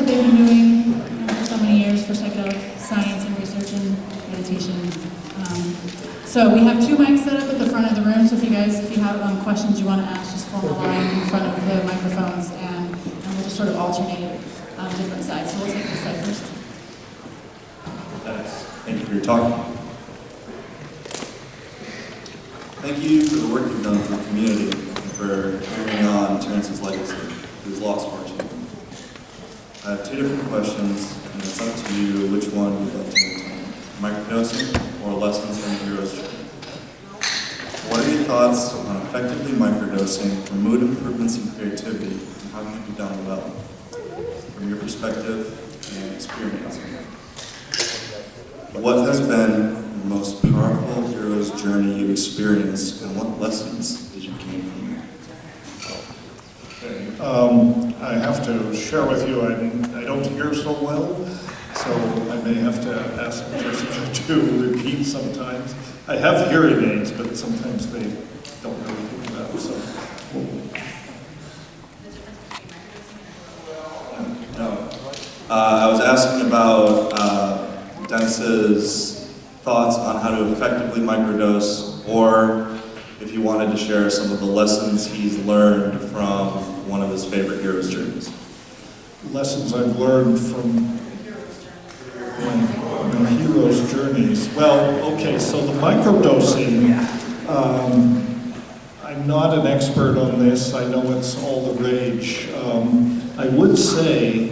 what they've been doing for so many years for psychedelic science and research and meditation. So we have 2 mics set up at the front of the room, so if you have questions you want to ask, just form a line in front of the microphones, and we'll just sort of alternate different sides. So we'll take this side first. Thank you for your talk. Thank you for the work you've done for the community and for carrying on Terrence's legacy, who's lost fortune. I have 2 different questions, and it's up to you which one you'd like to entertain: microdosing or lessons from the hero's journey. What are your thoughts on effectively microdosing for mood improvements and creativity, and how can it be done well, from your perspective and experience? What has been the most powerful hero's journey you experienced, and what lessons did you gain from it? Okay. I have to share with you, I don't hear so well, so I may have to ask Jessica to repeat sometimes. I have hearing aids, but sometimes they don't really pick it up. So. No. I was asking about Dennis's thoughts on how to effectively microdose, or if you wanted to share some of the lessons he's learned from one of his favorite hero's journeys. Lessons I've learned from my hero's journeys. Well, okay, so the microdosing, I'm not an expert on this. I know it's all the rage. I would say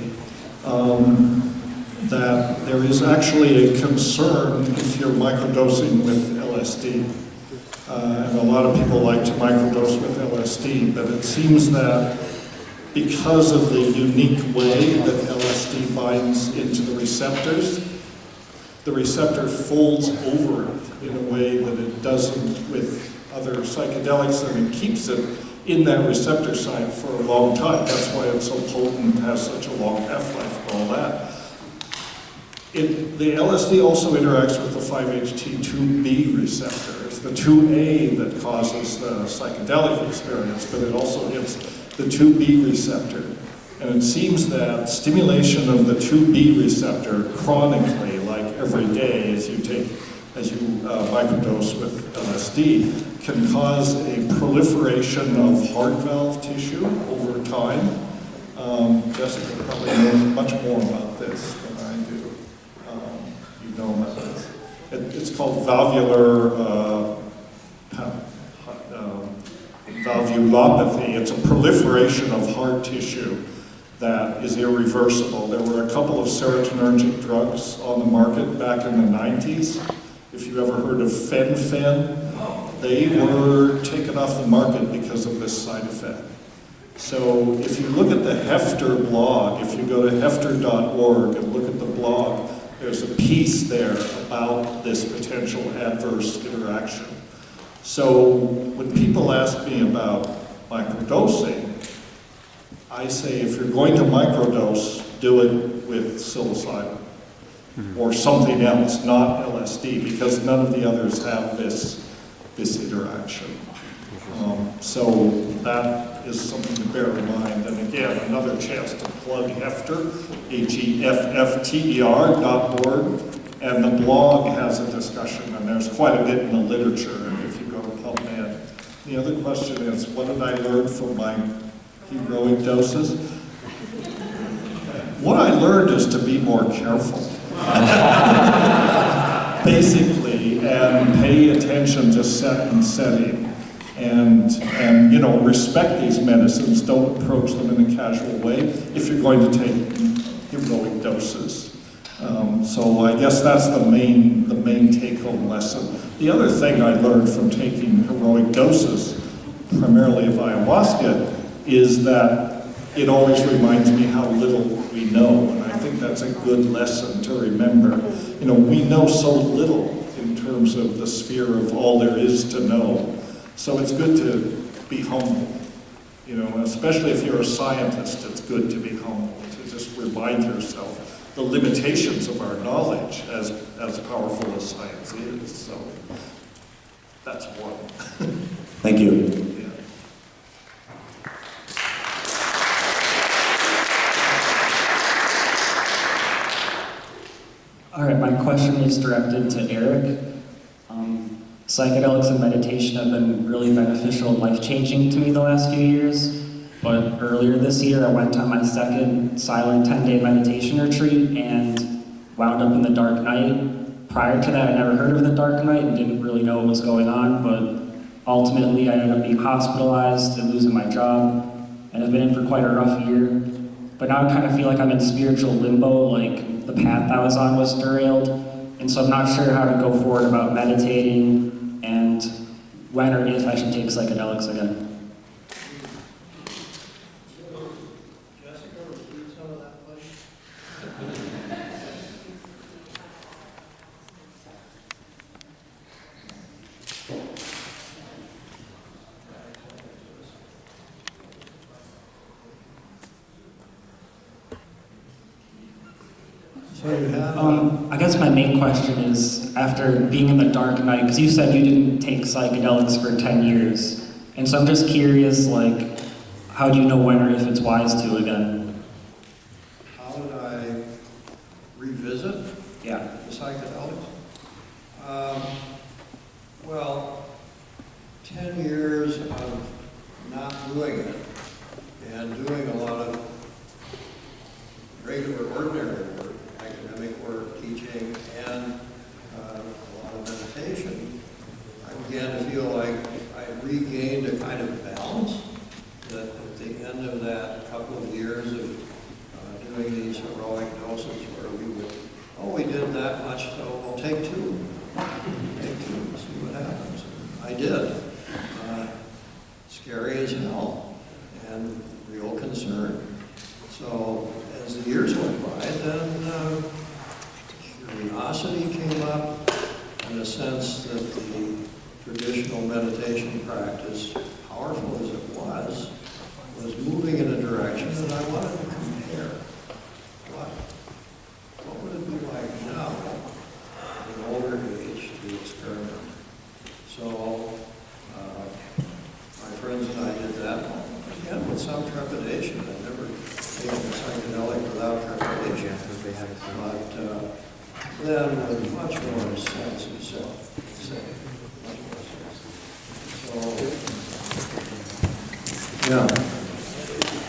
that there is actually a concern if you're microdosing with LSD. And a lot of people like to microdose with LSD, but it seems that because of the unique way that LSD binds into the receptor folds over it in a way that it doesn't with other psychedelics, and it keeps it in that receptor site for a long time. That's why it's so potent, has such a long half-life and all that. The LSD also interacts with the 5-HT2B receptor. It's the 2A that causes the psychedelic experience, but it also hits the 2B receptor. And it seems that stimulation of the 2B receptor chronically, like every day as you microdose with LSD, can cause a proliferation of heart valve tissue over time. Jessica probably knows much more about this than I do. You know about this. It's called valvulopathy. It's a proliferation of heart tissue that is irreversible. There were a couple of serotonergic drugs on the market back in the 90s. If you ever heard of fen-phen, they were taken off the market because of this side effect. So if you look at the Hefter blog, if you go to hefter.org and look at the blog, there's a piece there about this potential adverse interaction. So when people ask me about microdosing, I say if you're going to microdose, do it with psilocybin or something else, not LSD, because none of the others have this interaction. So that is something to bear in mind. And again, another chance to plug Hefter, HEFFTER.org, and the blog has a discussion, and there's quite a bit in the literature if you go to PubMed. The other question is, what did I learn from my heroic doses? What I learned is to be more careful, basically, and pay attention to set and setting. And you know, respect these medicines. Don't approach them in a casual way if you're going to take heroic doses. So I guess that's the main take-home lesson. The other thing I learned from taking heroic doses, primarily of ayahuasca, is that it always reminds me how little we know, and I think that's a good lesson to remember. You know, we know so little in terms of the sphere of all there is to know. So it's good to be humble, you know, especially if you're a scientist, it's good to be humble, to just remind yourself the limitations of our knowledge as powerful as science is. So that's one. Thank you. All right, my question is directed to Eric. Psychedelics and meditation have been really beneficial and life-changing to me the last few years, but earlier this year I went on my second silent 10-day meditation retreat and wound up in the dark night. Prior to that, I never heard of the dark night and didn't really know what was going on, but ultimately I ended up being hospitalized and losing my job, and I've been in for quite a rough year. But now I kind of feel like I'm in spiritual limbo, like the path I was on was derailed, and so I'm not sure how to go forward about meditating and when or if I should take psychedelics again. I guess my main question is, after being in the dark night, because you said you didn't take psychedelics for 10 years, and so I'm just curious, like, how do you know when or if it's wise to again? How did I revisit Yeah. the psychedelics? Well, 10 years of not doing it and doing a lot of regular, ordinary work, academic work, teaching, and a lot of meditation, I began to feel like I regained a kind of balance that at the end of that couple of years of doing these heroic doses where we did that much, so we'll take two. Take two and see what happens. I did. Scary as hell and real concern. So as the years went by, then curiosity came up in the sense that the traditional meditation practice, powerful as it was moving in a direction that I wanted to compare. What would it be like now, at an older age, to experiment? So my friends and I did that, again, with some trepidation. I'd never taken a psychedelic without trepidation, but then with much more sense of self. So, yeah.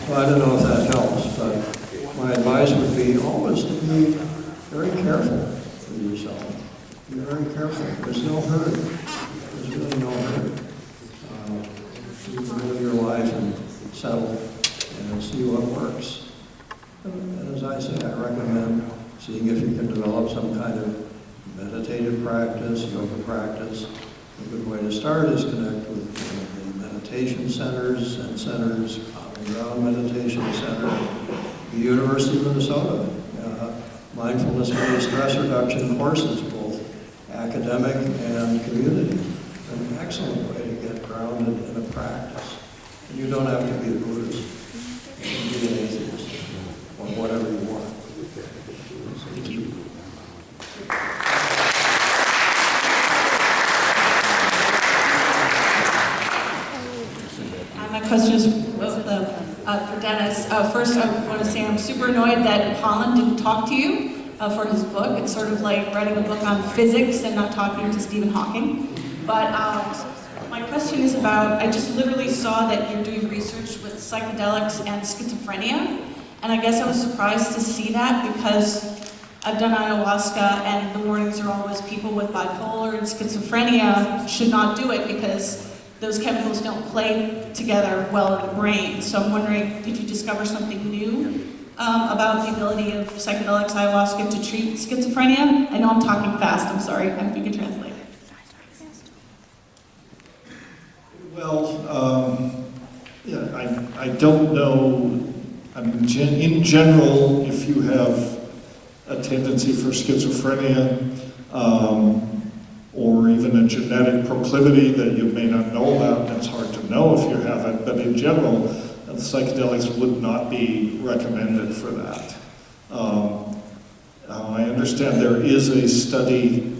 Well, I don't know if that helps, but my advice would be always to be very careful with yourself. Be very careful. There's no hurry. There's really no hurry. You can live your life and settle and see what works. And as I say, I recommend seeing if you can develop some kind of meditative practice, yoga practice. A good way to start is connect with the meditation centers and centers, Common Ground Meditation Center, the University of Minnesota, mindfulness-based stress reduction courses, both academic and community. An excellent way to get grounded in a practice. And you don't have to be a Buddhist. You can be an atheist or whatever you want. Thank you. My question is for Dennis. First, I want to say I'm super annoyed that Holland didn't talk to you for his book. It's sort of like writing a book on physics and not talking to Stephen Hawking. But my question is about, I just literally saw that you're doing research with psychedelics and schizophrenia. And I guess I was surprised to see that because I've done ayahuasca and the warnings are always people with bipolar and schizophrenia should not do it because those chemicals don't play together well in the brain. So I'm wondering, did you discover something new about the ability of psychedelics, ayahuasca to treat schizophrenia? I know I'm talking fast, I'm sorry, I hope you can translate. Well, yeah, I don't know. I mean, in general, if you have a tendency for schizophrenia, or even a genetic proclivity that you may not know about, and it's hard to know if you have it, but in general, psychedelics would not be recommended for that. I understand there is a study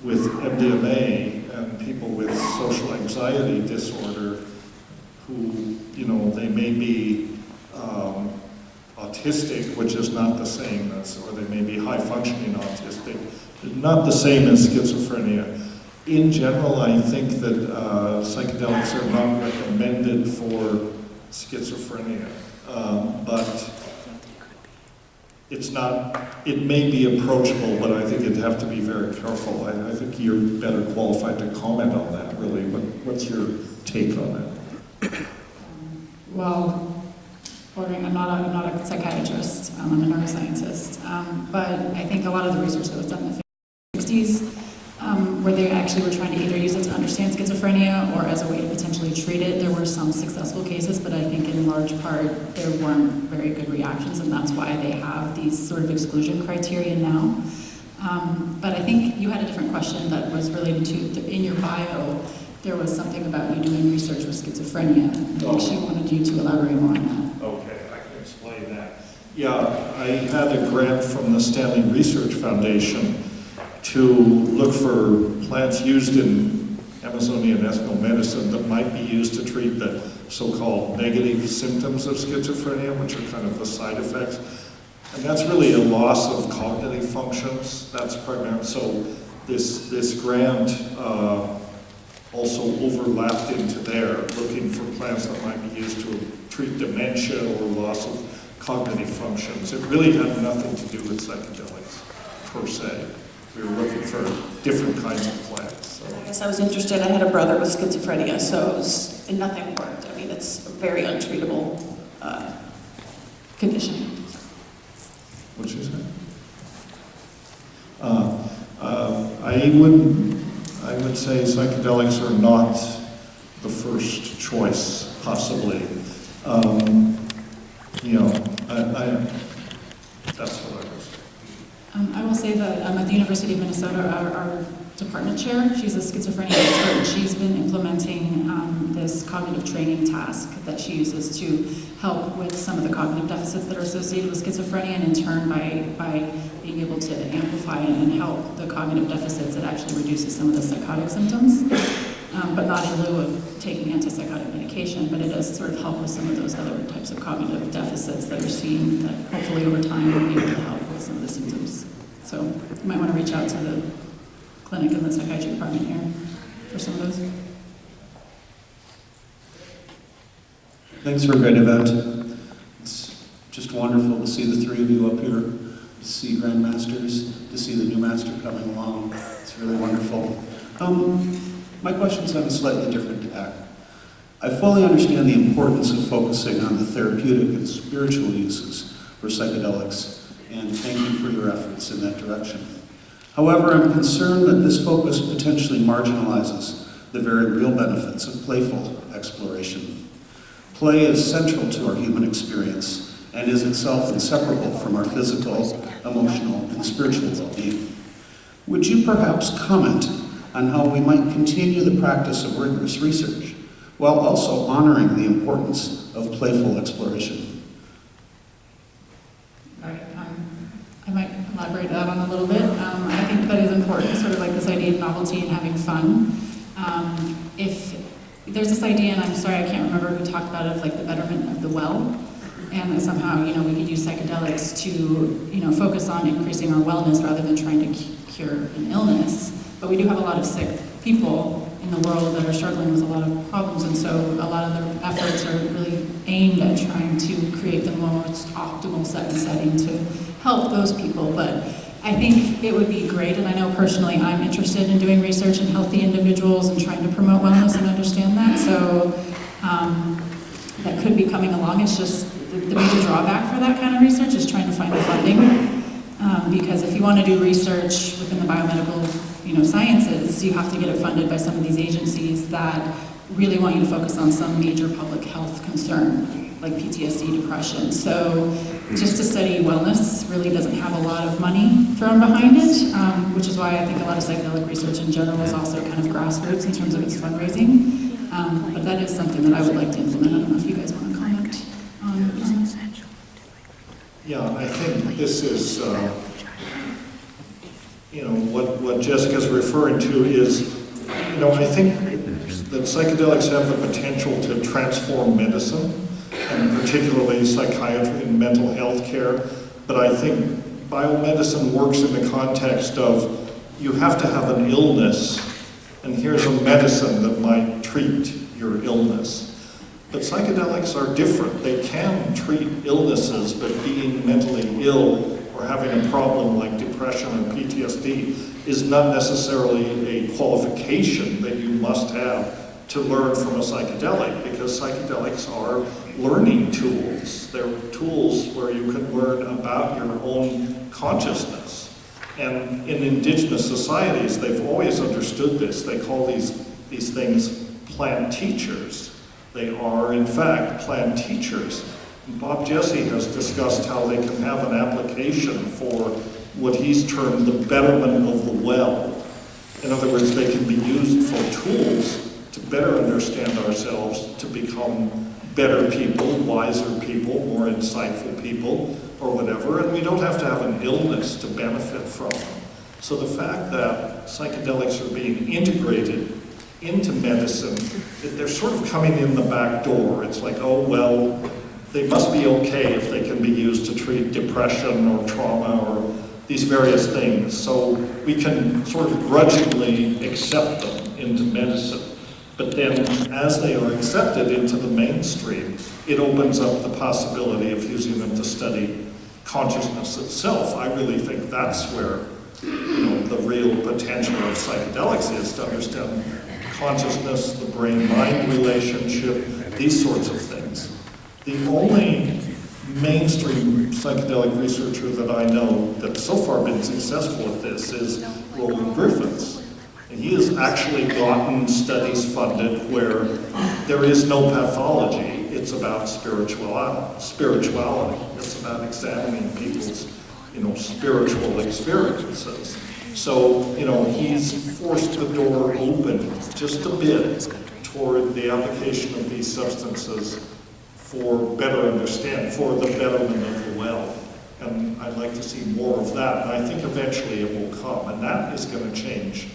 with MDMA and people with social anxiety disorder who, they may be autistic, which is not the same as, or they may be high-functioning autistic, not the same as schizophrenia. In general, I think that psychedelics are not recommended for schizophrenia, but it's not, it may be approachable, but I think you'd have to be very careful. I think you're better qualified to comment on that, really, but what's your take on that? Well, I'm not a psychiatrist, I'm a neuroscientist, but I think a lot of the research that was done in the 60s, where they actually were trying to either use it to understand schizophrenia or as a way to potentially treat it, there were some successful cases, but I think in large part there weren't very good reactions, and that's why they have these sort of exclusion criteria now. But I think you had a different question that was related to, in your bio, there was something about you doing research with schizophrenia. I actually wanted you to elaborate more on that. Okay, I can explain that. Yeah, I had a grant from the Stanley Research Foundation to look for plants used in Amazonian ethno medicine that might be used to treat the so-called negative symptoms of schizophrenia, which are kind of the side effects. And that's really a loss of cognitive functions. That's primarily, so this grant also overlapped into there, looking for plants that might be used to treat dementia or loss of cognitive functions. It really had nothing to do with psychedelics, per se. We were looking for different kinds of plants. So. I guess I was interested. I had a brother with schizophrenia, so it was, and nothing worked. I mean, it's a very untreatable condition. What'd you say? I would say psychedelics are not the first choice, possibly. That's what I was. I will say that at the University of Minnesota, our department chair, she's a schizophrenia expert, and she's been implementing this cognitive training task that she uses to help with some of the cognitive deficits that are associated with schizophrenia, and in turn, by being able to amplify and help the cognitive deficits, it actually reduces some of the psychotic symptoms, but not in lieu of taking antipsychotic medication, but it does sort of help with some of those other types of cognitive deficits that are seen that hopefully over time will be able to help with some of the symptoms. So you might want to reach out to the clinic in the psychiatry department here for some of those. Thanks for a great event. It's just wonderful to see the three of you up here, to see Grandmasters, to see the new master coming along. It's really wonderful. My questions have a slightly different tack. I fully understand the importance of focusing on the therapeutic and spiritual uses for psychedelics, and thank you for your efforts in that direction. However, I'm concerned that this focus potentially marginalizes the very real benefits of playful exploration. Play is central to our human experience and is itself inseparable from our physical, emotional, and spiritual well-being. Would you perhaps comment on how we might continue the practice of rigorous research while also honoring the importance of playful exploration? Right. I might elaborate that on a little bit. I think that is important, sort of like this idea of novelty and having fun. If there's this idea, and I'm sorry, I can't remember who talked about it, of like the betterment of the well, and that somehow, we could use psychedelics to, focus on increasing our wellness rather than trying to cure an illness. But we do have a lot of sick people in the world that are struggling with a lot of problems, and so a lot of their efforts are really aimed at trying to create the most optimal setting to help those people. But I think it would be great, and I know personally I'm interested in doing research in healthy individuals and trying to promote wellness and understand that, so that could be coming along. It's just the major drawback for that kind of research is trying to find the funding, because if you want to do research within the biomedical sciences, you have to get it funded by some of these agencies that really want you to focus on some major public health concern, like PTSD, depression. So just to study wellness really doesn't have a lot of money thrown behind it, which is why I think a lot of psychedelic research in general is also kind of grassroots in terms of its fundraising. But that is something that I would like to implement. I don't know if you guys want to comment on that. Yeah, I think this is, what Jessica's referring to is, I think that psychedelics have the potential to transform medicine, and particularly psychiatry and mental health care. But I think biomedicine works in the context of you have to have an illness, and here's a medicine that might treat your illness. But psychedelics are different. They can treat illnesses, but being mentally ill or having a problem like depression or PTSD is not necessarily a qualification that you must have to learn from a psychedelic, because psychedelics are learning tools. They're tools where you can learn about your own consciousness. And in indigenous societies, they've always understood this. They call these things plant teachers. They are, in fact, plant teachers. And Bob Jesse has discussed how they can have an application for what he's termed the betterment of the well. In other words, they can be used for tools to better understand ourselves, to become better people, wiser people, more insightful people, or whatever, and we don't have to have an illness to benefit from them. So the fact that psychedelics are being integrated into medicine, they're sort of coming in the back door. It's like, oh, well, they must be okay if they can be used to treat depression or trauma or these various things. So we can sort of grudgingly accept them into medicine. But then, as they are accepted into the mainstream, it opens up the possibility of using them to study consciousness itself. I really think that's where, the real potential of psychedelics is, to understand consciousness, the brain-mind relationship, these sorts of things. The only mainstream psychedelic researcher that I know that's so far been successful at this is Roland Griffiths. And he has actually gotten studies funded where there is no pathology. It's about spirituality. It's about examining people's, spiritual experiences. So, he's forced the door open just a bit toward the application of these substances for better understanding, for the betterment of the well. And I'd like to see more of that. And I think eventually it will come. And that is going to change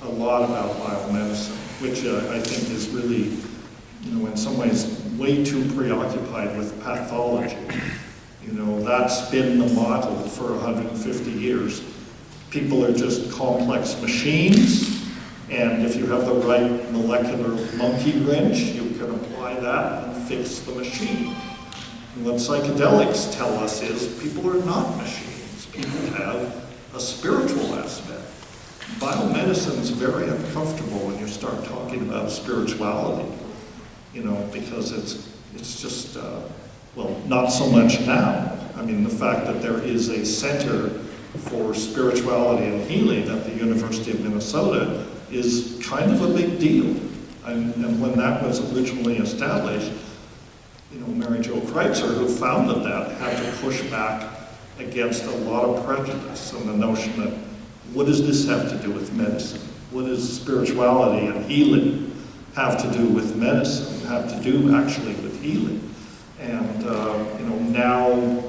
a lot about biomedicine, which I think is really, in some ways, way too preoccupied with pathology. That's been the model for 150 years. People are just complex machines, and if you have the right molecular monkey wrench, you can apply that and fix the machine. And what psychedelics tell us is people are not machines. People have a spiritual aspect. Biomedicine is very uncomfortable when you start talking about spirituality, because it's just, not so much now. I mean, the fact that there is a center for spirituality and healing at the University of Minnesota is kind of a big deal. And when that was originally established, Mary Jo Kreitzer, who founded that, had to push back against a lot of prejudice and the notion that, what does this have to do with medicine? What does spirituality and healing have to do with medicine, have to do actually with healing? And, now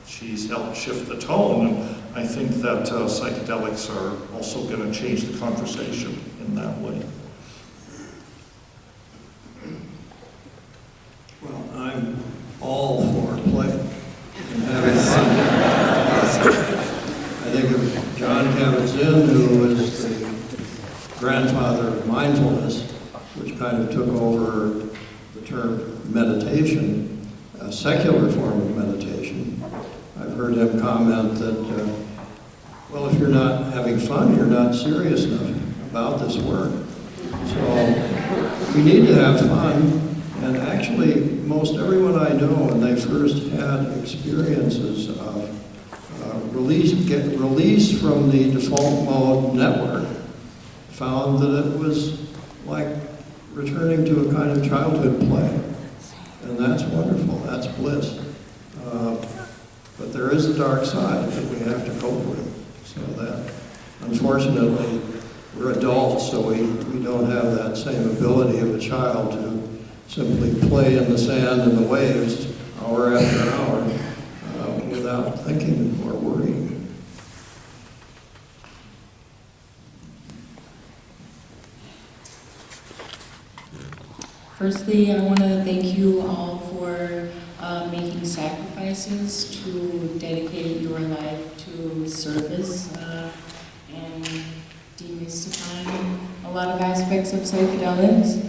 she's helped shift the tone, and I think that psychedelics are also going to change the conversation in that way. Well, I'm all for play and having fun. I think of John Kabat-Zinn, who was the grandfather of mindfulness, which kind of took over the term meditation, a secular form of meditation. I've heard him comment that, if you're not having fun, you're not serious enough about this work. So we need to have fun. And actually, most everyone I know, when they first had experiences of get released from the default mode network, found that it was like returning to a kind of childhood play. And that's wonderful, that's bliss. But there is a dark side that we have to cope with. So that, unfortunately, we're adults, so we don't have that same ability of a child to simply play in the sand and the waves hour after hour without thinking or worrying. Firstly, I want to thank you all for for making sacrifices to dedicate your life to service and demystifying a lot of aspects of psychedelics.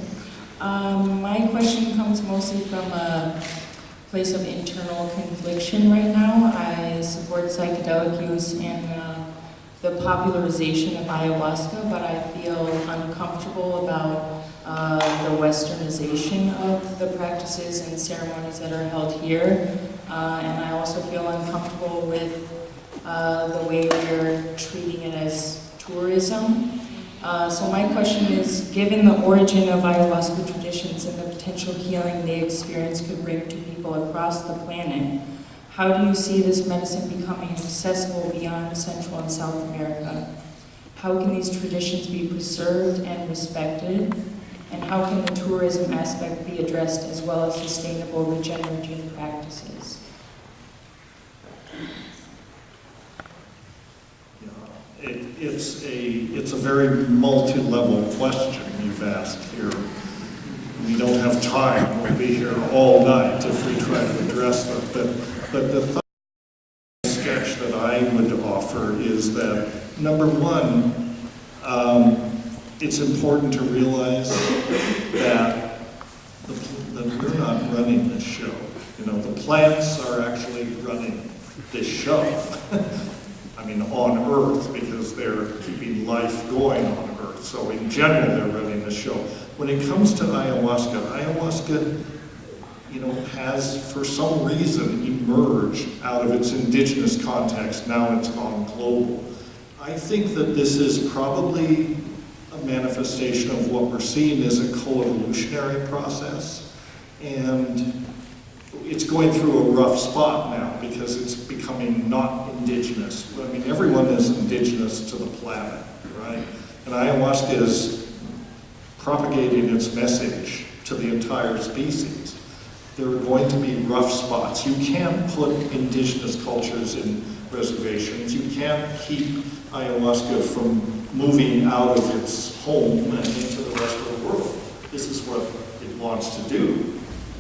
My question comes mostly from a place of internal confliction right now. I support psychedelic use and the popularization of ayahuasca, but I feel uncomfortable about the westernization of the practices and ceremonies that are held here. And I also feel uncomfortable with the way we're treating it as tourism. So my question is, given the origin of ayahuasca traditions and the potential healing they experience could bring to people across the planet, how do you see this medicine becoming accessible beyond Central and South America? How can these traditions be preserved and respected? And how can the tourism aspect be addressed as well as sustainable regenerative practices? It's a very multi-level question you've asked here. We don't have time. We'll be here all night if we try to address them. But the sketch that I would offer is that, number one, it's important to realize that we're not running this show. You know, the plants are actually running this show. I mean, on Earth, because they're keeping life going on Earth. So in general, they're running the show. When it comes to ayahuasca, you know, has for some reason emerged out of its indigenous context. Now it's gone global. I think that this is probably a manifestation of what we're seeing as a coevolutionary process. And it's going through a rough spot now because it's becoming not indigenous. I mean, everyone is indigenous to the planet, right? And ayahuasca is propagating its message to the entire species. There are going to be rough spots. You can't put indigenous cultures in reservations. You can't keep ayahuasca from moving out of its home and into the rest of the world. This is what it wants to do.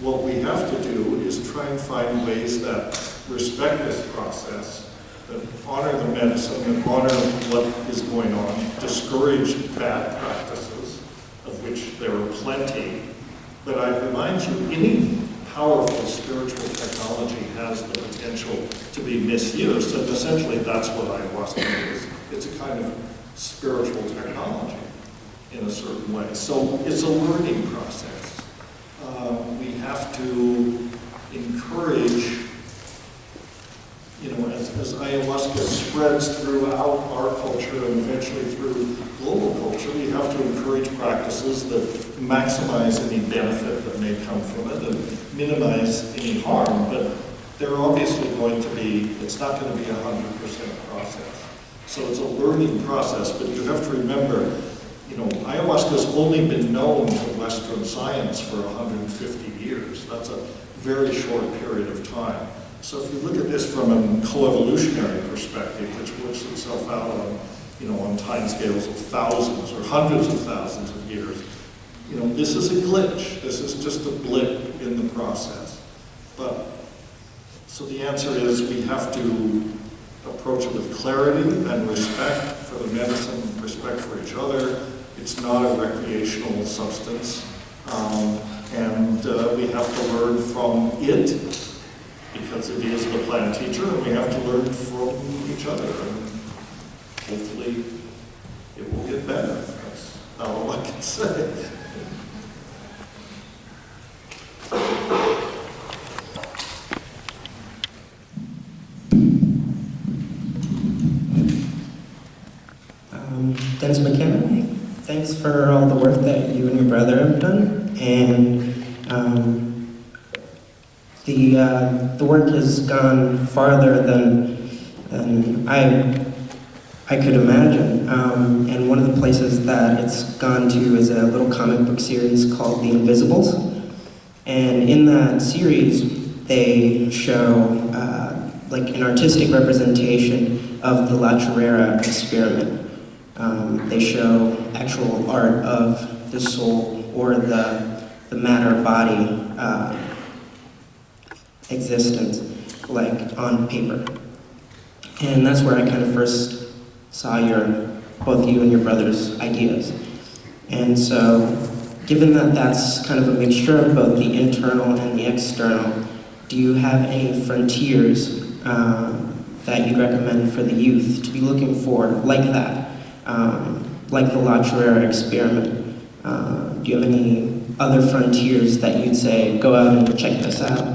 What we have to do is try and find ways that respect this process, that honor the medicine, and honor what is going on, discourage bad practices, of which there are plenty. But I remind you, any powerful spiritual technology has the potential to be misused, and essentially that's what ayahuasca is. It's a kind of spiritual technology in a certain way. So it's a learning process. We have to encourage, you know, as ayahuasca spreads throughout our culture and eventually through global culture, we have to encourage practices that maximize any benefit that may come from it and minimize any harm. But they're obviously going to be, it's not going to be a 100% process. So it's a learning process, but you have to remember, you know, ayahuasca has only been known to Western science for 150 years. That's a very short period of time. So if you look at this from a coevolutionary perspective, which works itself out on, you know, on timescales of thousands or hundreds of thousands of years, you know, this is a glitch. This is just a blip in the process. But, so the answer is we have to approach it with clarity and respect for the medicine, respect for each other. It's not a recreational substance. And we have to learn from it, because it is the plant teacher, and we have to learn from each other. And hopefully it will get better. That's all I can say. Dennis McKenna, thanks for all the work that you and your brother have done, and the work has gone farther than I could imagine, and one of the places that it's gone to is a little comic book series called The Invisibles, and in that series they show like an artistic representation of the La Chorrera experiment. They show actual art of the soul or the matter body existence, like on paper. And that's where I kind of first saw both you and your brother's ideas. And so, given that that's kind of a mixture of both the internal and the external, do you have any frontiers that you'd recommend for the youth to be looking for, like that, like the La Chorrera experiment? Do you have any other frontiers that you'd say, go out and check this out?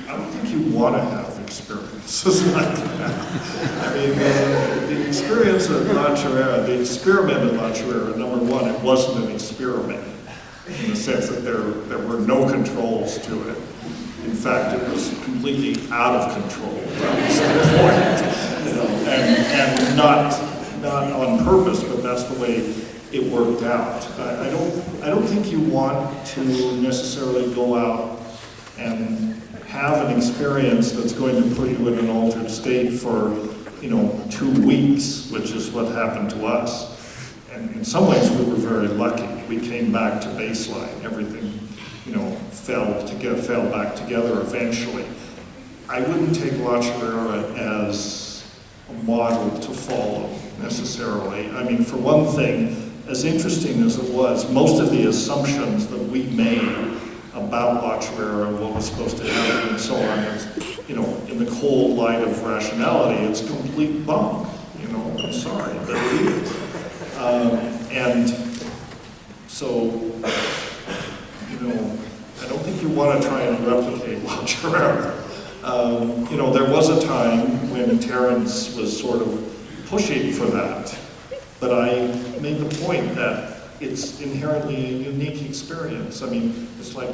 I don't think you want to have experiences like that. I mean, the experience of La Chorrera, the experiment of La Chorrera, number one, it wasn't an experiment in the sense that there were no controls to it. In fact, it was completely out of control. That was the point, you know, and not on purpose, but that's the way it worked out. I don't think you want to necessarily go out and have an experience that's going to put you in an altered state for, 2 weeks, which is what happened to us. And in some ways, we were very lucky. We came back to baseline. Everything, fell back together eventually. I wouldn't take La Chorrera as a model to follow necessarily. I mean, for one thing, as interesting as it was, most of the assumptions that we made about La Chorrera and what was supposed to happen and so on is, in the cold light of rationality, it's complete bunk. I'm sorry, but it is. And so, I don't think you want to try and replicate La Chorrera. There was a time when Terence was sort of pushing for that, but I made the point that it's inherently a unique experience. I mean, it's like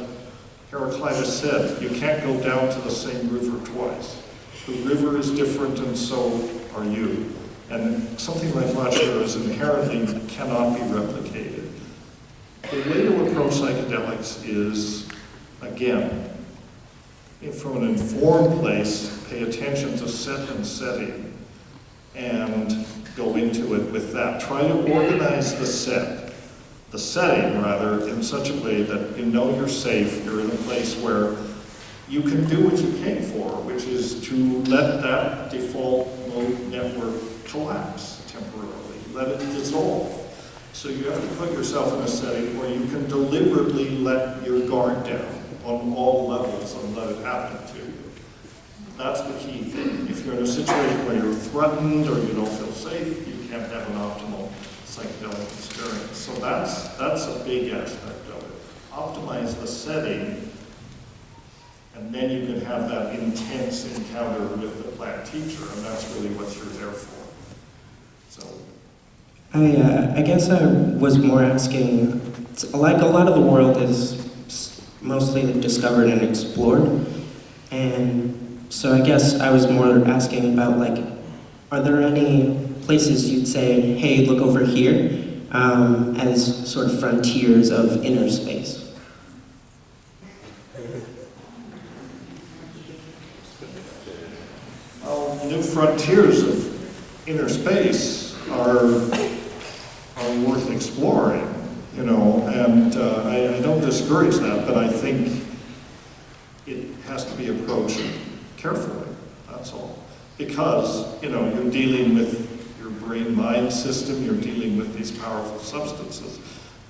Heraclitus said, you can't go down to the same river twice. The river is different and so are you. And something like La Chorrera is inherently cannot be replicated. The way to approach psychedelics is, again, from an informed place, pay attention to set and setting, and go into it with that. Try to organize the setting rather, in such a way that you're safe, you're in a place where you can do what you came for, which is to let that default mode network collapse temporarily, let it dissolve. So you have to put yourself in a setting where you can deliberately let your guard down on all levels and let it happen to you. That's the key thing. If you're in a situation where you're threatened or you don't feel safe, you can't have an optimal psychedelic experience. So that's a big aspect of it. Optimize the setting, and then you can have that intense encounter with the plant teacher, and that's really what you're there for. So, I guess I was more asking, like a lot of the world is mostly discovered and explored, and so I guess I was more asking about, like, are there any places you'd say, hey, look over here, as sort of frontiers of inner space? well, new frontiers of inner space are worth exploring, and I don't discourage that, but I think it has to be approached carefully, that's all. Because, you're dealing with your brain-mind system, you're dealing with these powerful substances.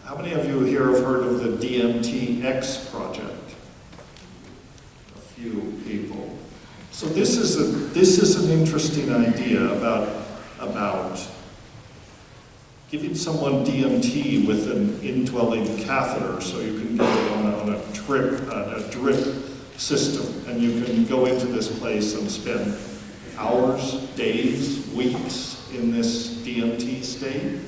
How many of you here have heard of the DMT-X project? A few people. So this is an interesting idea about giving someone DMT with an indwelling catheter so you can get it on a drip system, and you can go into this place and spend hours, days, weeks in this DMT state.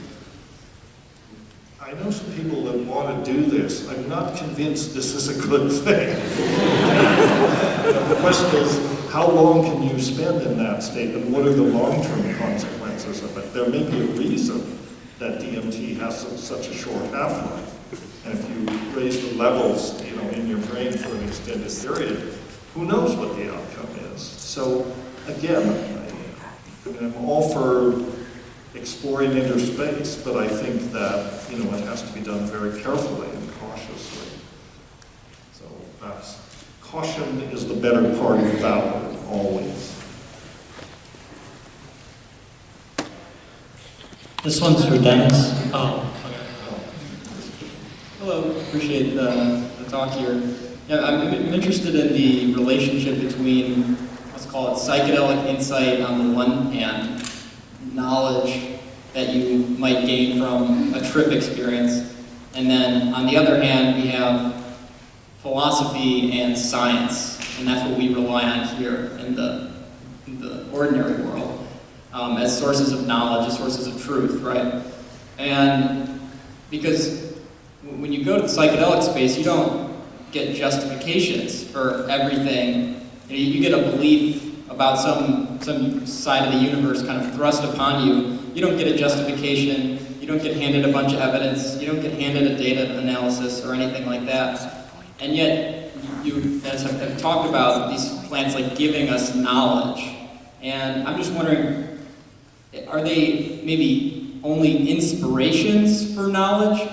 I know some people that want to do this. I'm not convinced this is a good thing. The question is, how long can you spend in that state, and what are the long-term consequences of it? There may be a reason that DMT has such a short half-life, and if you raise the levels, in your brain for an extended period, who knows what the outcome is? So again, I'm all for exploring inner space, but I think that it has to be done very carefully and cautiously. So caution is the better part of valor, always. This one's for Dennis. Hello, appreciate the talk here. Yeah, I'm interested in the relationship between, let's call it psychedelic insight on the one hand, knowledge that you might gain from a trip experience, and then on the other hand, we have philosophy and science, and that's what we rely on here in the ordinary world, as sources of knowledge, as sources of truth, right? And because when you go to the psychedelic space, you don't get justifications for everything. You get a belief about some side of the universe kind of thrust upon you. You don't get a justification, you don't get handed a bunch of evidence, you don't get handed a data analysis or anything like that. And yet, you, as I've talked about, these plants like giving us knowledge. And I'm just wondering, are they maybe only inspirations for knowledge,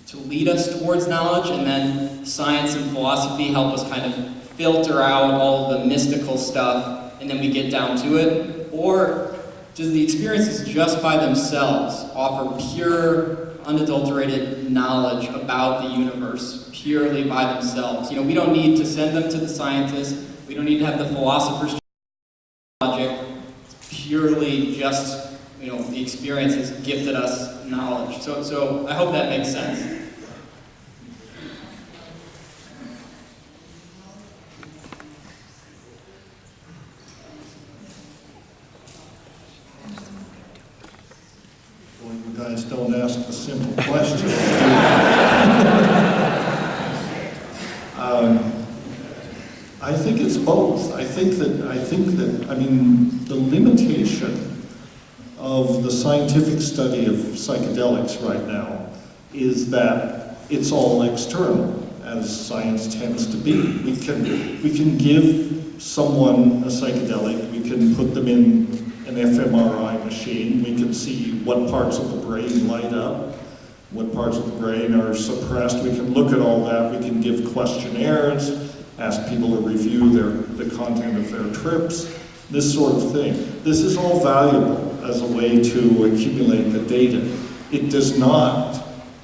to lead us towards knowledge, and then science and philosophy help us kind of filter out all the mystical stuff, and then we get down to it? Or does the experiences just by themselves offer pure, unadulterated knowledge about the universe purely by themselves? We don't need to send them to the scientists. We don't need to have the philosophers logic. It's purely just, the experiences gifted us knowledge. So I hope that makes sense. Well, you guys don't ask the simple question. I think it's both. I think that, the limitation of the scientific study of psychedelics right now is that it's all external, as science tends to be. We can give someone a psychedelic, we can put them in an fMRI machine, we can see what parts of the brain light up, what parts of the brain are suppressed. We can look at all that, we can give questionnaires, ask people to review the content of their trips, this sort of thing. This is all valuable as a way to accumulate the data. It's not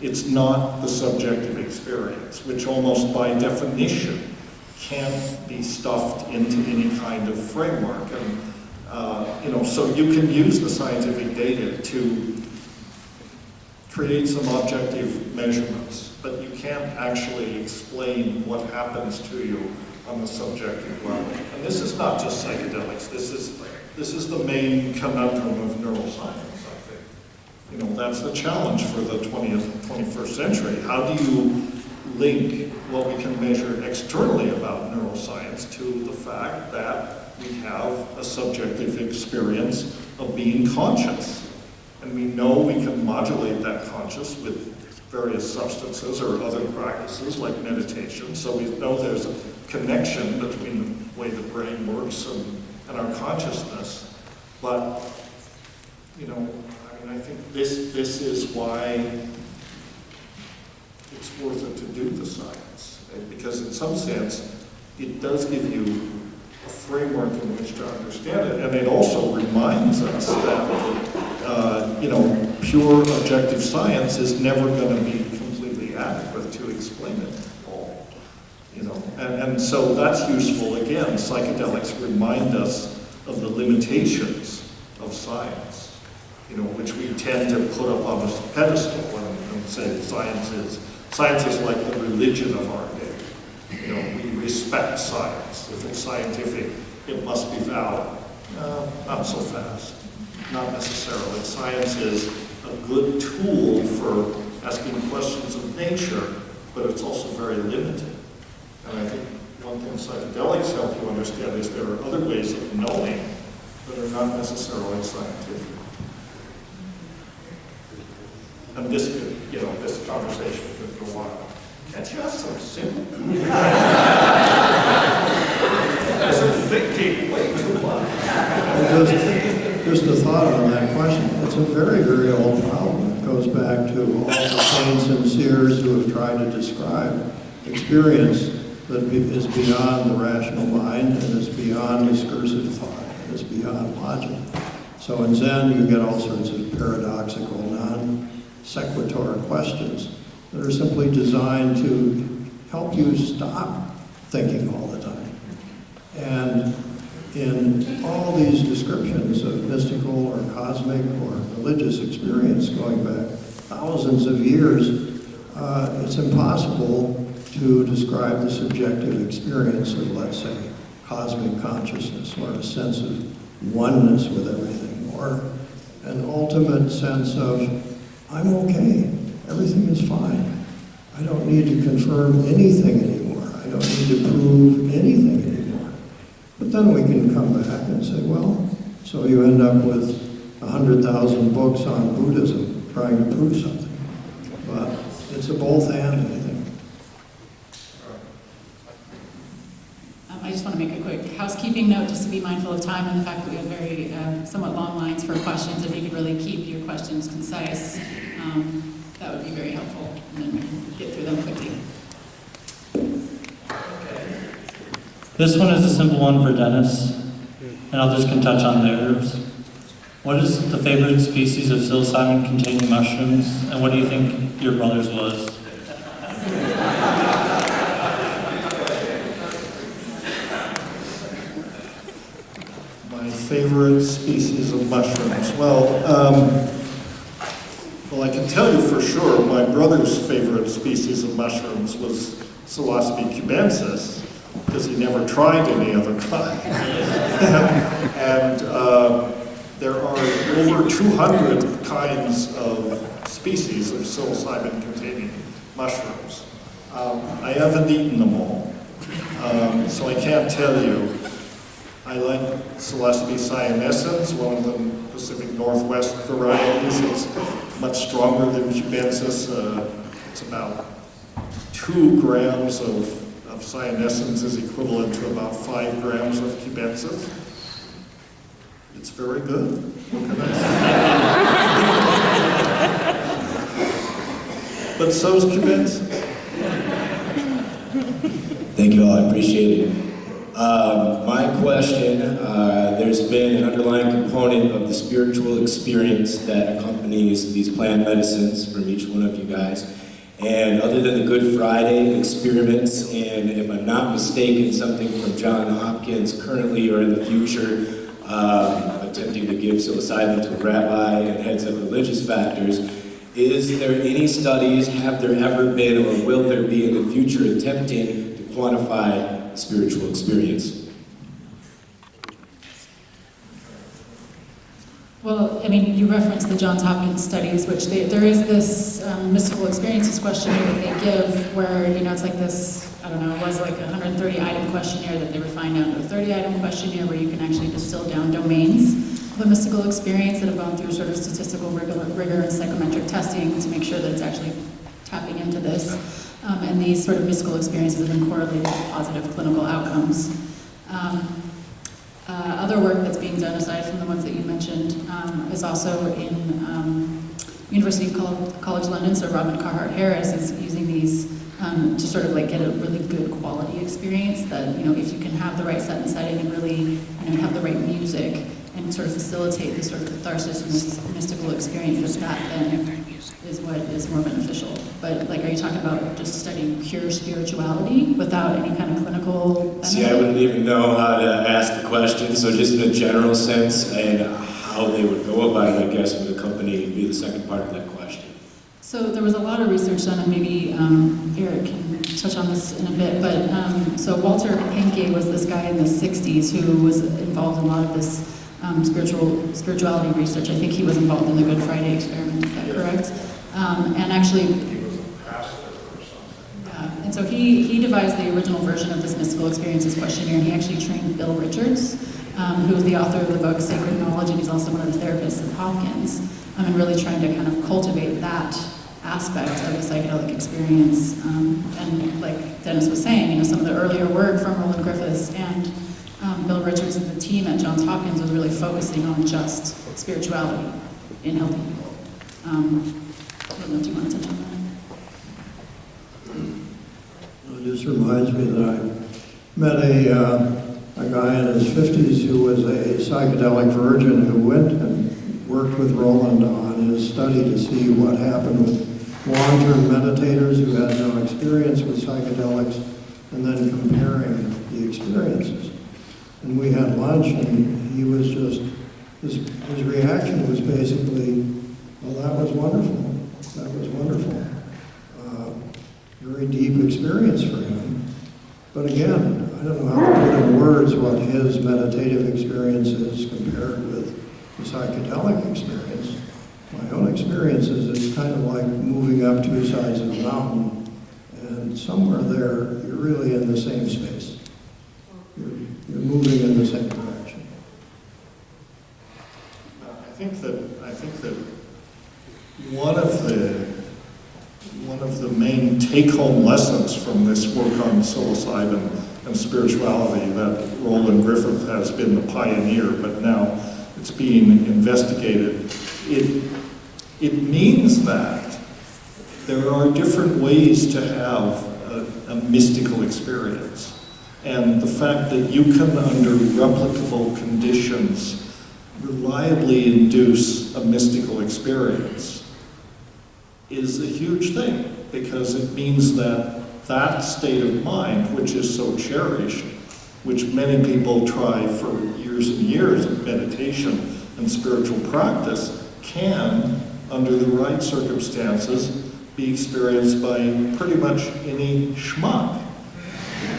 the subjective experience, which almost by definition can't be stuffed into any kind of framework. And so you can use the scientific data to create some objective measurements, but you can't actually explain what happens to you on the subjective level. And this is not just psychedelics. This is the main conundrum of neuroscience, I think. That's the challenge for the 21st century. How do you link what we can measure externally about neuroscience to the fact that we have a subjective experience of being conscious? And we know we can modulate that conscious with various substances or other practices like meditation. So we know there's a connection between the way the brain works and our consciousness. But, I think this is why it's worth it to do the science. Because in some sense, it does give you a framework in which to understand it. And it also reminds us that pure objective science is never going to be completely adequate to explain it all. And so that's useful. Again, psychedelics remind us of the limitations of science, which we tend to put up on a pedestal and say science is like the religion of our day. We respect science. If it's scientific, it must be valid. Not so fast. Not necessarily. Science is a good tool for asking questions of nature, but it's also very limited. And I think one thing psychedelics help you understand is there are other ways of knowing that are not necessarily scientific. And this could, this conversation could go on. Can't you ask some simple? Guys are thinking way too much. Just a thought on that question. It's a very, very old problem. It goes back to all the saints and seers who have tried to describe experience that is beyond the rational mind and is beyond discursive thought and is beyond logic. So in Zen, you get all sorts of paradoxical, non-sequitur questions that are simply designed to help you stop thinking all the time. And in all these descriptions of mystical or cosmic or religious experience going back thousands of years, it's impossible to describe the subjective experience of, let's say, cosmic consciousness or a sense of oneness with everything, or an ultimate sense of, I'm okay, everything is fine. I don't need to confirm anything anymore. I don't need to prove anything anymore. But then we can come back and say, well, so you end up with 100,000 books on Buddhism trying to prove something. But it's a both and, I think. I just want to make a quick housekeeping note, just to be mindful of time and the fact that we have very somewhat long lines for questions. If you could really keep your questions concise, that would be very helpful, and then we can get through them quickly. This one is a simple one for Dennis, and I'll just touch on the herbs. What is the favorite species of psilocybin-containing mushrooms, and what do you think your brother's was? My favorite species of mushrooms. Well, I can tell you for sure my brother's favorite species of mushrooms was Psilocybe cubensis, because he never tried any other kind. And there are over 200 kinds of species of psilocybin-containing mushrooms. I haven't eaten them all, so I can't tell you. I like Psilocybe cyanescens, one of the Pacific Northwest varieties. It's much stronger than cubensis. It's about 2 grams of cyanescens is equivalent to about 5 grams of cubensis. It's very good. What can I say? But so's cubensis. Thank you all, I appreciate it. My question, there's been an underlying component of the spiritual experience that accompanies these plant medicines from each one of you guys. And other than the Good Friday experiments, and if I'm not mistaken, something from Johns Hopkins currently or in the future, attempting to give psilocybin to a rabbi and heads of religious factors, is there any studies, have there ever been, or will there be in the future attempting to quantify spiritual experience? Well, I mean, you referenced the Johns Hopkins studies, which there is this mystical experiences questionnaire that they give where, it's like this, I don't know, it was like a 130-item questionnaire that they refined down to a 30-item questionnaire where you can actually distill down domains of a mystical experience that have gone through sort of statistical rigor and psychometric testing to make sure that it's actually tapping into this. And these sort of mystical experiences have been correlated with positive clinical outcomes. Other work that's being done, aside from the ones that you mentioned, is also in University of College London. So Robin Carhart Harris is using these to sort of like get a really good quality experience that, if you can have the right set and setting and really, have the right music and sort of facilitate this sort of catharsis and mystical experience, that then is what is more beneficial. But are you talking about just studying pure spirituality without any kind of clinical benefit? See, I wouldn't even know how to ask the question, so just in a general sense and how they would go about it, I guess, would accompany be the second part of that question. So there was a lot of research done, and maybe Eric can touch on this in a bit, but so Walter Pahnke was this guy in the 60s who was involved in a lot of this spirituality research. I think he was involved in the Good Friday experiment, is that correct? And actually, and so So he devised the original version of this mystical experiences questionnaire, and he actually trained Bill Richards, who is the author of the book Sacred Knowledge, and he's also one of the therapists at Hopkins, and really trying to kind of cultivate that aspect of the psychedelic experience. And like Dennis was saying, some of the earlier work from Roland Griffiths and Bill Richards and the team at Johns Hopkins was really focusing on just spirituality in healthy people. I don't know if you want to touch on that. It just reminds me that I met a guy in his 50s who was a psychedelic virgin who went and worked with Roland on his study to see what happened with long-term meditators who had no experience with psychedelics, and then comparing the experiences. And we had lunch, and he was just, his reaction was basically, well, that was wonderful. That was wonderful. Very deep experience for him. But again, I don't know how to put in words what his meditative experience is compared with the psychedelic experience. My own experience is it's kind of like moving up two sides of a mountain, and somewhere there, you're really in the same space. You're moving in the same direction. I think that one of the main take-home lessons from this work on psilocybin and spirituality, that Roland Griffith has been the pioneer, but now it's being investigated. It means that there are different ways to have a mystical experience. And the fact that you can, under replicable conditions, reliably induce a mystical experience is a huge thing, because it means that that state of mind, which is so cherished, which many people try for years and years of meditation and spiritual practice, can, under the right circumstances, be experienced by pretty much any schmuck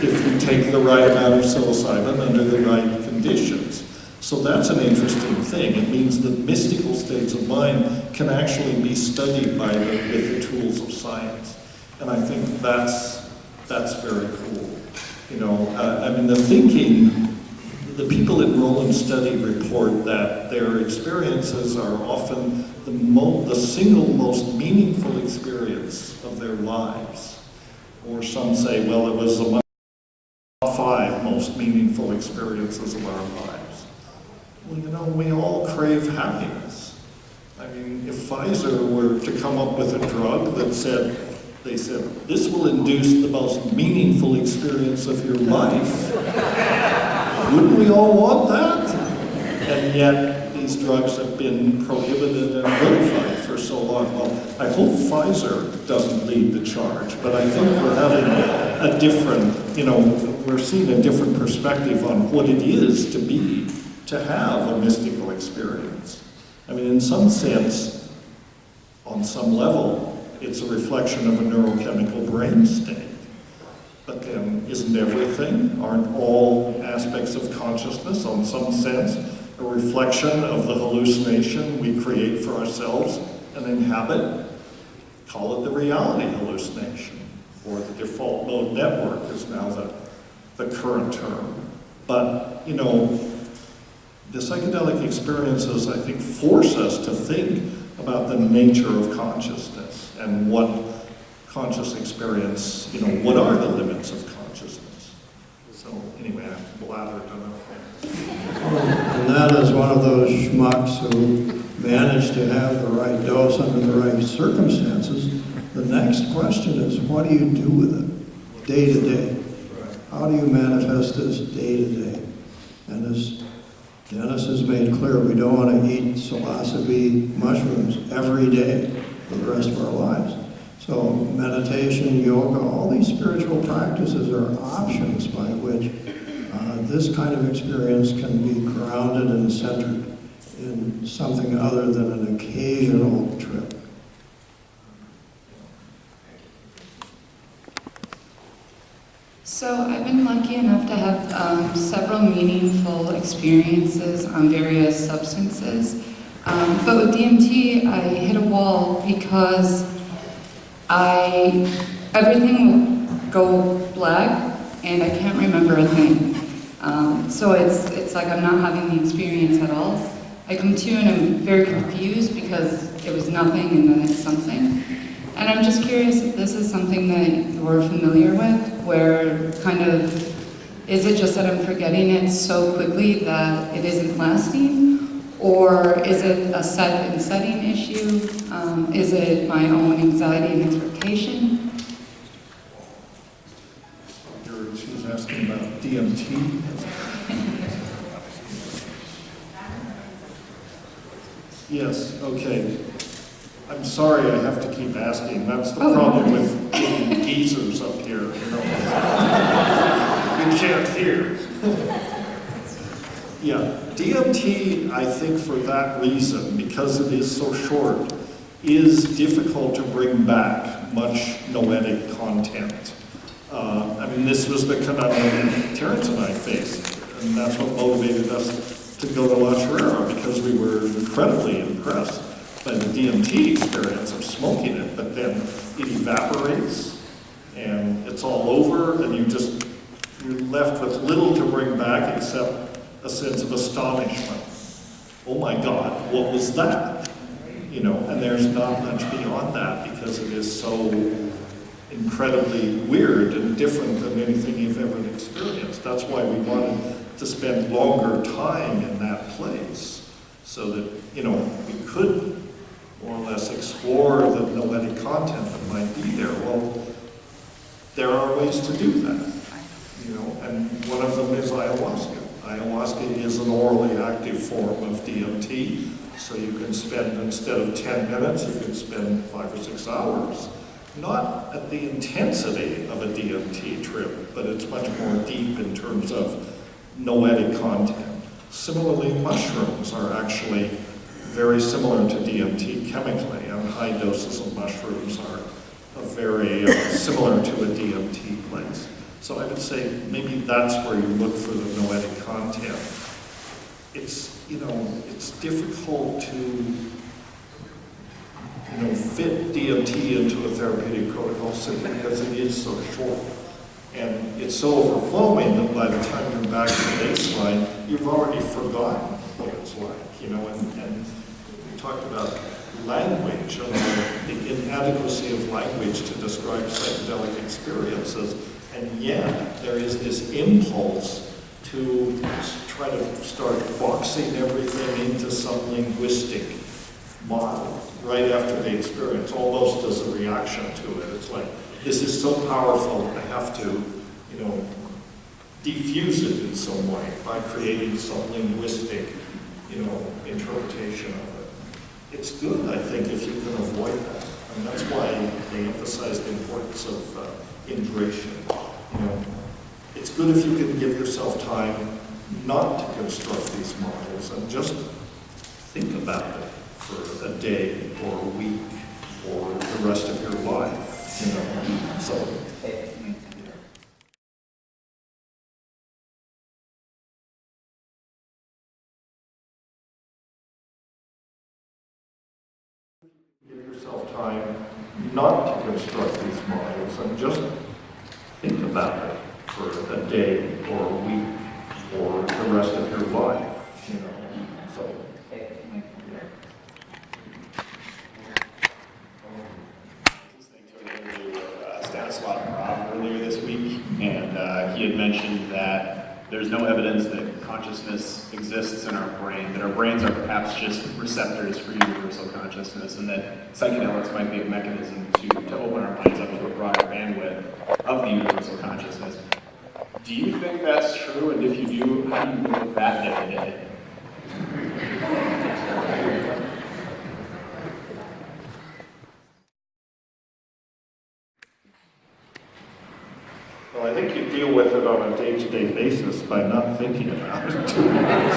if you take the right amount of psilocybin under the right conditions. So that's an interesting thing. It means that mystical states of mind can actually be studied with the tools of science. And I think that's very cool. The people at Roland's study report that their experiences are often the single most meaningful experience of their lives. Or some say, well, it was the 5 most meaningful experiences of our lives. Well, we all crave happiness. I mean, if Pfizer were to come up with a drug that they said, this will induce the most meaningful experience of your life, wouldn't we all want that? And yet, these drugs have been prohibited and vilified for so long. Well, I hope Pfizer doesn't lead the charge, but I think we're having a different, we're seeing a different perspective on what it is to have a mystical experience. I mean, in some sense, on some level, it's a reflection of a neurochemical brain state. But then, isn't everything, aren't all aspects of consciousness, in some sense, a reflection of the hallucination we create for ourselves and inhabit? Call it the reality hallucination, or the default mode network is now the current term. But, the psychedelic experiences, I think, force us to think about the nature of consciousness and what conscious experience, what are the limits of consciousness? So anyway, I've blathered enough. And that is one of those schmucks who managed to have the right dose under the right circumstances. The next question is, what do you do with it day to day? How do you manifest this day to day? And as Dennis has made clear, we don't want to eat psilocybe mushrooms every day for the rest of our lives. So meditation, yoga, all these spiritual practices are options by which this kind of experience can be grounded and centered in something other than an occasional trip. So I've been lucky enough to have several meaningful experiences on various substances. But with DMT, I hit a wall because everything go black, and I can't remember a thing. So it's like I'm not having the experience at all. I come to and I'm very confused because it was nothing and then it's something. And I'm just curious if this is something that you're familiar with, where kind of, is it just that I'm forgetting it so quickly that it isn't lasting? Or is it a set and setting issue? Is it my own anxiety and expectation? She's asking about DMT. Yes, okay. I'm sorry I have to keep asking. That's the problem with getting geezers up here, you know. You can't hear. Yeah, DMT, I think for that reason, because it is so short, is difficult to bring back much noetic content. I mean, this was the conundrum that Terrence and I faced, and that's what motivated us to go to La Chorrera, because we were incredibly impressed by the DMT experience of smoking it, but then it evaporates, and it's all over, and you're left with little to bring back except a sense of astonishment. Oh my God, what was that? You know, and there's not much beyond that because it is so incredibly weird and different than anything you've ever experienced. That's why we wanted to spend longer time in that place so that, you know, we could more or less explore the noetic content that might be there. Well, there are ways to do that, you know, and one of them is ayahuasca. Ayahuasca is an orally active form of DMT, so you can spend, instead of 10 minutes, you can spend 5 or 6 hours. Not at the intensity of a DMT trip, but it's much more deep in terms of noetic content. Similarly, mushrooms are actually very similar to DMT chemically, and high doses of mushrooms are very similar to a DMT place. So I would say maybe that's where you look for the noetic content. It's, you know, it's difficult to fit DMT into a therapeutic protocol simply because it is so short. And it's so overwhelming that by the time you're back to baseline, you've already forgotten what it's like, you know, and we talked about language and the inadequacy of language to describe psychedelic experiences, and yet there is this impulse to try to start boxing everything into some linguistic model right after the experience, almost as a reaction to it. It's like, this is so powerful, I have to, you know, diffuse it in some way by creating some linguistic, you know, interpretation of it. It's good, I think, if you can avoid that. And that's why they emphasize the importance of integration. You know, it's good if you can give yourself time not to construct these models and just think about it for a day or a week or the rest of your life, you know. So, give yourself time not to construct these models and just think about it for a day or a week or the rest of your life, you know. So, Prof earlier this week, and he had mentioned that there's no evidence that consciousness exists in our brain, that our brains are perhaps just receptors for universal consciousness, and that psychedelics might be a mechanism to open our minds up to a broader bandwidth of the universal consciousness. Do you think that's true? And if you do, how do you know if that day to day? well, I think you deal with it on a day-to-day basis by not thinking about it too much.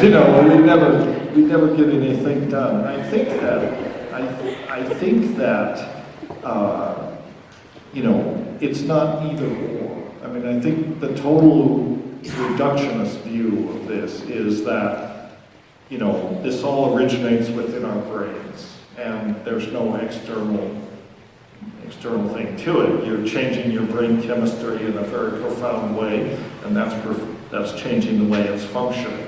You know, we never get anything done. And I think that you know, it's not either or. I mean, I think the total reductionist view of this is that, you know, this all originates within our brains, and there's no external external thing to it. You're changing your brain chemistry in a very profound way, and that's changing the way it's functioning.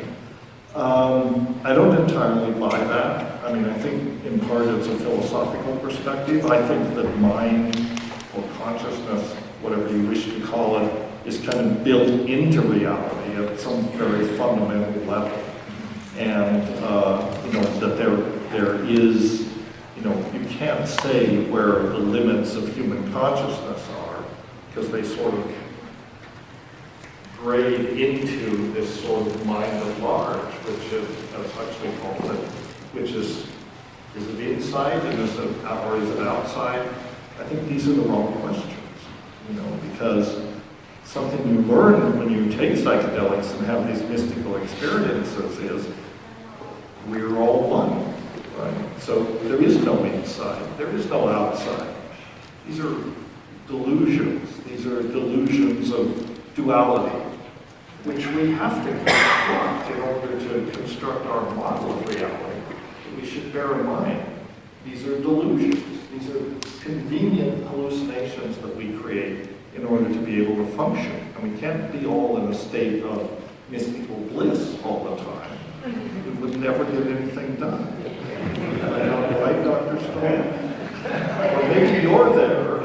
I don't entirely buy that. I mean, I think in part it's a philosophical perspective. I think that mind or consciousness, whatever you wish to call it, is kind of built into reality at some very fundamental level. And, that there is, you can't say where the limits of human consciousness are, because they sort of grade into this sort of mind at large, which is, as Huxley calls it, which is it inside and or is it outside? I think these are the wrong questions, because something you learn when you take psychedelics and have these mystical experiences is we're all one, right? So there is no inside, there is no outside. These are delusions. These are delusions of duality, which we have to construct in order to construct our model of reality. We should bear in mind, these are delusions. These are convenient hallucinations that we create in order to be able to function. And we can't be all in a state of mystical bliss all the time. We would never get anything done. Right, Dr. Storlie? Or maybe you're there.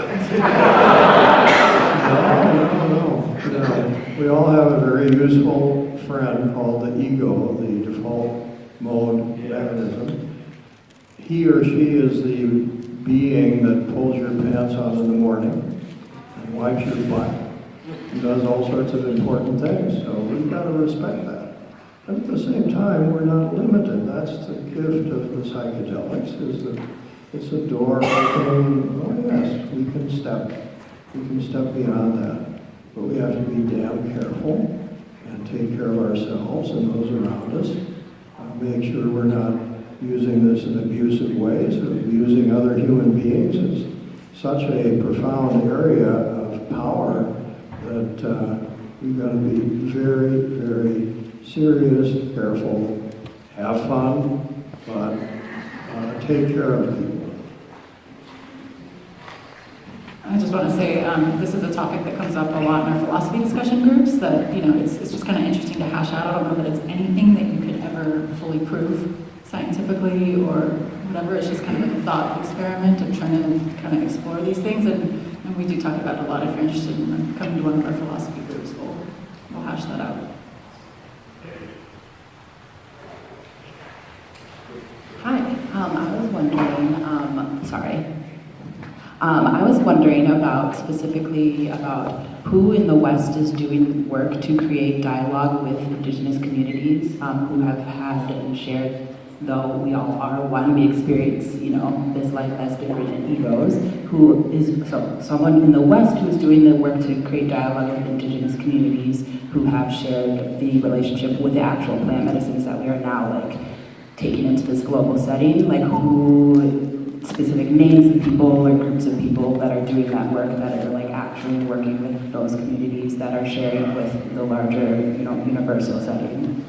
No. We all have a very useful friend called the ego, the default mode mechanism. He or she is the being that pulls your pants on in the morning and wipes your butt and does all sorts of important things. So we've got to respect that. But at the same time, we're not limited. That's the gift of the psychedelics, is that it's a door opening. Oh yes, we can step beyond that. But we have to be damn careful and take care of ourselves and those around us. Make sure we're not using this in abusive ways or abusing other human beings. It's such a profound area of power that we've got to be very, very serious, careful, have fun, but take care of people. I just want to say this is a topic that comes up a lot in our philosophy discussion groups that, it's just kind of interesting to hash out. I don't know that it's anything that you could ever fully prove scientifically or whatever. It's just kind of like a thought experiment of trying to kind of explore these things. And we do talk about it a lot. If you're interested in coming to one of our philosophy groups, we'll hash that out. Hi, I was wondering specifically about who in the West is doing work to create dialogue with Indigenous communities who have had and shared, though we all are one, we experience, this life as different egos, who is someone in the West who is doing the work to create dialogue with Indigenous communities who have shared the relationship with the actual plant medicines that we are now taking into this global setting, who specific names of people or groups of people that are doing that work, that are actually working with those communities that are sharing with the larger, universal setting.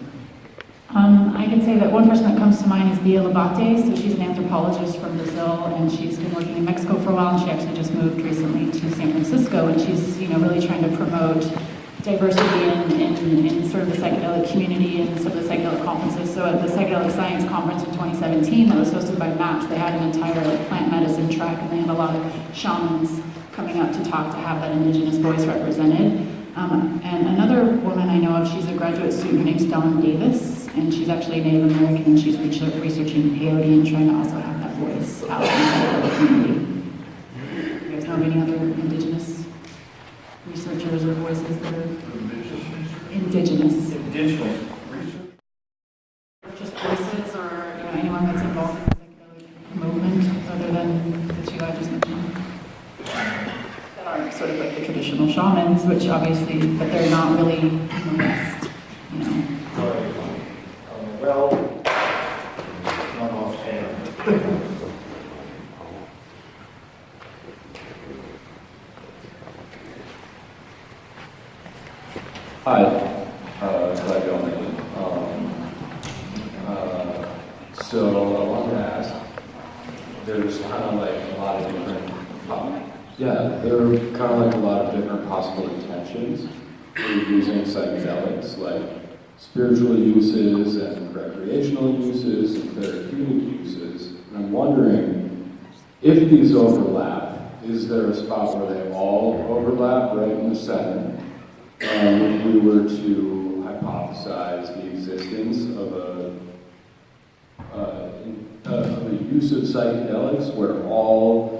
I can say that one person that comes to mind is Bia Labate. So she's an anthropologist from Brazil, and she's been working in Mexico for a while, and she actually just moved recently to San Francisco, and she's, really trying to promote diversity in sort of the psychedelic community and some of the psychedelic conferences. So at the Psychedelic Science Conference in 2017 that was hosted by MAPS, they had an entire plant medicine track, and they had a lot of shamans coming up to talk, to have that Indigenous voice represented. And another woman I know of, she's a graduate student, her name's Dawn Davis, and she's actually Native American, and she's researching peyote and trying to also have that voice out in the psychedelic community. You guys know of any other Indigenous researchers or voices that are Indigenous research? Just voices, or anyone that's involved in the psychedelic movement other than the two I just mentioned? That aren't sort of like the traditional shamans, which obviously, but they're not really in the West, Well, not offhand. Hi, glad you're on there. So I wanted to ask, there's kind of a lot of different Yeah, there are kind of like a lot of different possible intentions for using psychedelics, like spiritual uses and recreational uses and therapeutic uses. And I'm wondering if these overlap, is there a spot where they all overlap right in the center? And if we were to hypothesize the existence of a use of psychedelics where all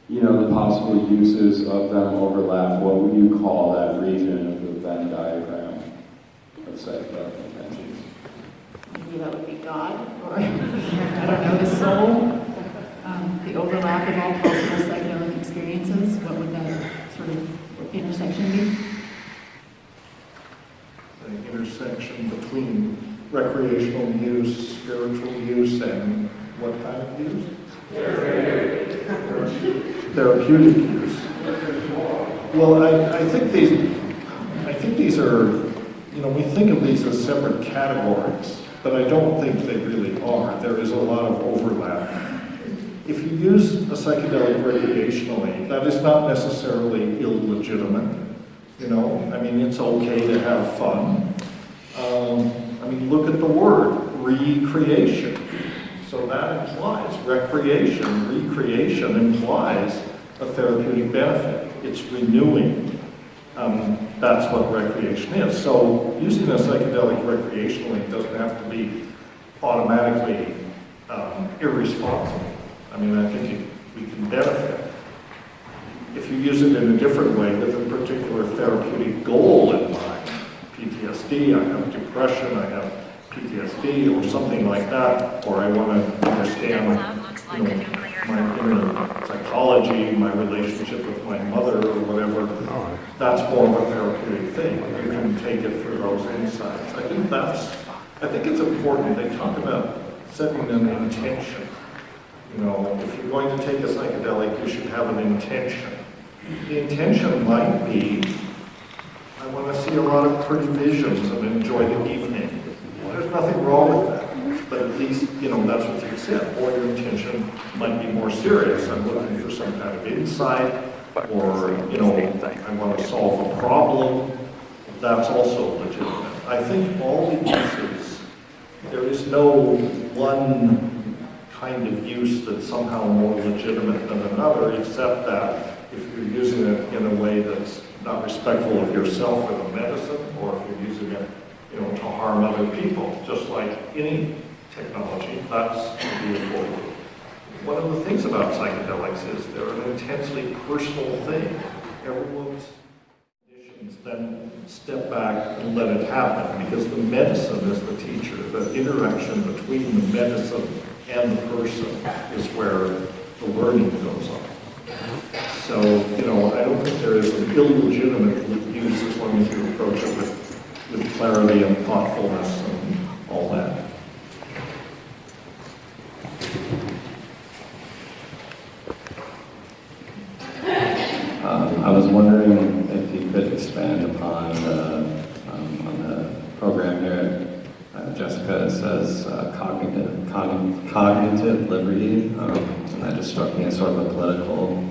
the possible uses of them overlap, what would you call that region of the Venn diagram of psychedelic intentions? Maybe that would be God, or I don't know, the soul, the overlap of all possible psychedelic experiences. What would that sort of intersection be? The intersection between recreational use, spiritual use, and what kind of use? Therapeutic use. Well, I think these are, we think of these as separate categories, but I don't think they really are. There is a lot of overlap. If you use a psychedelic recreationally, that is not necessarily illegitimate. It's okay to have fun. Look at the word, recreation. So that implies recreation. Recreation implies a therapeutic benefit. It's renewing. That's what recreation is. So using a psychedelic recreationally doesn't have to be automatically irresponsible. I think we can benefit. If you use it in a different way with a particular therapeutic goal in mind, PTSD, I have depression, I have PTSD or something like that, or I want to understand my inner psychology, my relationship with my mother or whatever, that's more of a therapeutic thing. You can take it for those insights. I think it's important. They talk about setting an intention. If you're going to take a psychedelic, you should have an intention. The intention might be, I want to see a lot of pretty visions and enjoy the evening. There's nothing wrong with that, but at least, that's what you said. Or your intention might be more serious. I'm looking for some kind of insight, or, I want to solve a problem. That's also legitimate. I think all the uses, there is no one kind of use that's somehow more legitimate than another, except that if you're using it in a way that's not respectful of yourself or the medicine, or if you're using it to harm other people, just like any technology, that's the important. One of the things about psychedelics is they're an intensely personal thing. Everyone's conditions then step back and let it happen, because the medicine is the teacher. The interaction between the medicine and the person is where the learning goes on. So, I don't think there is an illegitimate use as long as you approach it with clarity and thoughtfulness and all that. I was wondering if you could expand upon on the program here. Jessica says cognitive liberty, and that just struck me as sort of a political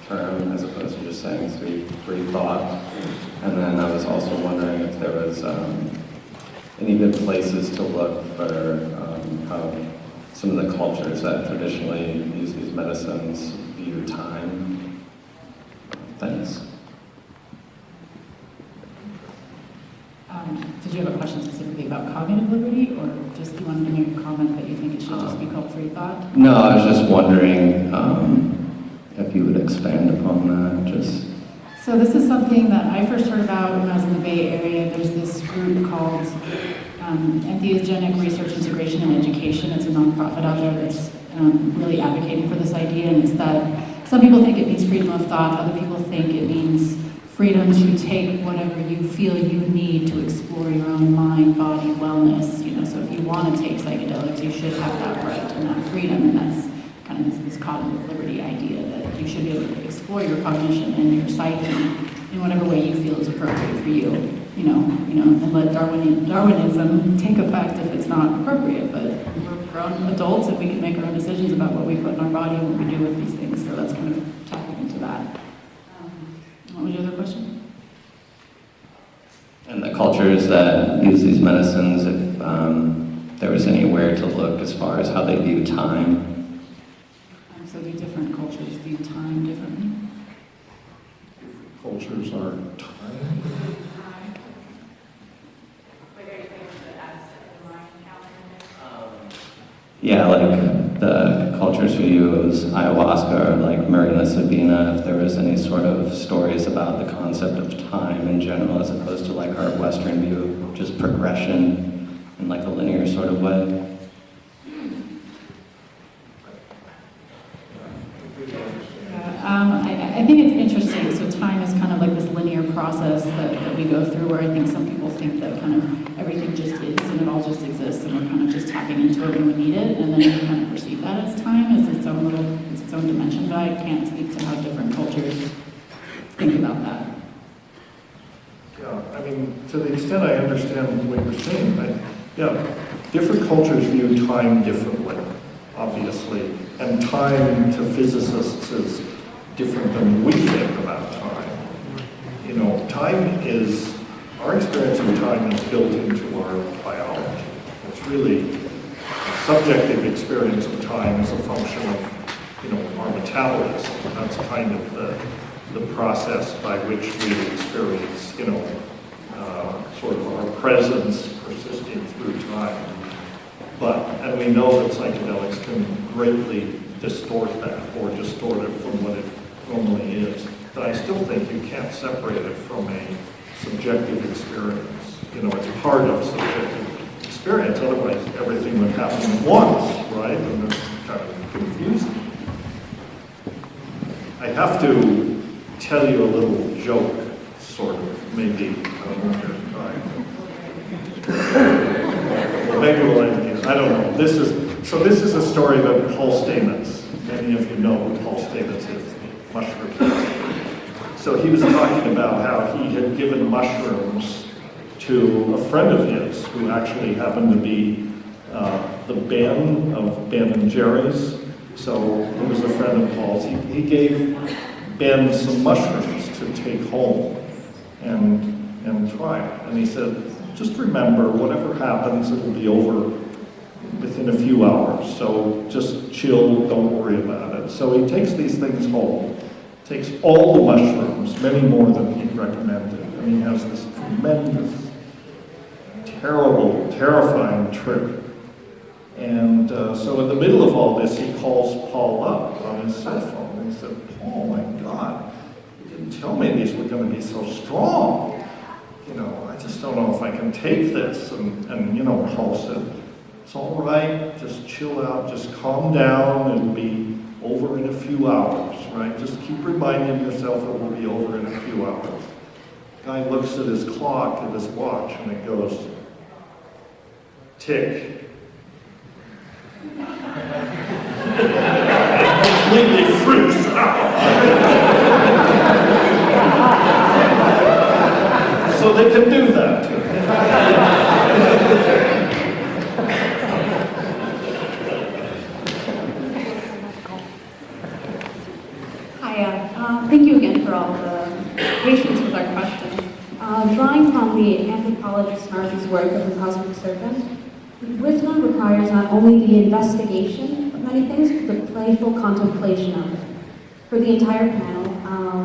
term as opposed to just saying free thought. And then I was also wondering if there was any good places to look for how some of the cultures that traditionally use these medicines view time. Thanks. Did you have a question specifically about cognitive liberty, or just you wanted to make a comment that you think it should just be called free thought? No, I was just wondering if you would expand upon that. So this is something that I first heard about when I was in the Bay Area. There's this group called Entheogenic Research Integration and Education. It's a nonprofit out there that's really advocating for this idea, and it's that some people think it means freedom of thought, other people think it means freedom to take whatever you feel you need to explore your own mind, body, wellness. So if you want to take psychedelics, you should have that right and that freedom, and that's kind of this cognitive liberty idea that you should be able to explore your cognition and your psyche in whatever way you feel is appropriate for you. And let Darwinism take effect if it's not appropriate. But we're grown adults and we can make our own decisions about what we put in our body and what we do with these things. So that's kind of tapping other question? And the cultures that use these medicines, if there was anywhere to look as far as how they view time. So do different cultures view time differently? Cultures are time. Yeah, like the cultures who use ayahuasca or like Marina Sabina, if there was any sort of stories about the concept of time in general as opposed to like our Western view of just progression in like a linear sort of way. I think it's interesting. So time is kind of like this linear process that we go through where I think some people think that kind of everything just is and it all just exists and we're kind of just tapping into it when we need it, and then we kind of perceive that as time, as its own dimension, but I can't speak to how different cultures think about that. Yeah, I mean, to the extent I understand what you're saying, different cultures view time differently, obviously, and time to physicists is different than we think about time. You know, our experience of time is built into our biology. It's really a subjective experience of time as a function of, our metabolism. That's kind of the process by which we experience, sort of our presence persisting through time. And we know that psychedelics can greatly distort that or distort it from what it normally is. But I still think you can't separate it from a subjective experience. It's part of subjective experience, otherwise everything would happen at once, right? And that's kind of confusing. I have to tell you a little joke, sort of, maybe, I don't know if you're trying. Well, maybe we'll end it. I don't know. This is a story about Paul Stamets. Many of you know who Paul Stamets is, the mushroom. So he was talking about how he had given mushrooms to a friend of his who actually happened to be the Ben of Ben and Jerry's. So he was a friend of Paul's. He gave Ben some mushrooms to take home and try it. And he said, just remember, whatever happens, it'll be over within a few hours. So just chill, don't worry about it. So he takes these things home, takes all the mushrooms, many more than he recommended. And he has this tremendous, terrible, terrifying trip. And so in the middle of all this, he calls Paul up on his cell phone. And he said, Paul, my God, you didn't tell me these were going to be so strong. I just don't know if I can take this. And Paul said, it's all right, just chill out, just calm down, it'll be over in a few hours, right? Just keep reminding yourself it will be over in a few hours. Guy looks at his clock, at his watch, and it goes, tick. Completely freaks out. So they can do that too. Hi, thank you again for all the patience with our questions. Drawing from the anthropologist Martha's work of the cosmic serpent, wisdom requires not only the investigation of many things, but the playful contemplation of it. For the entire panel,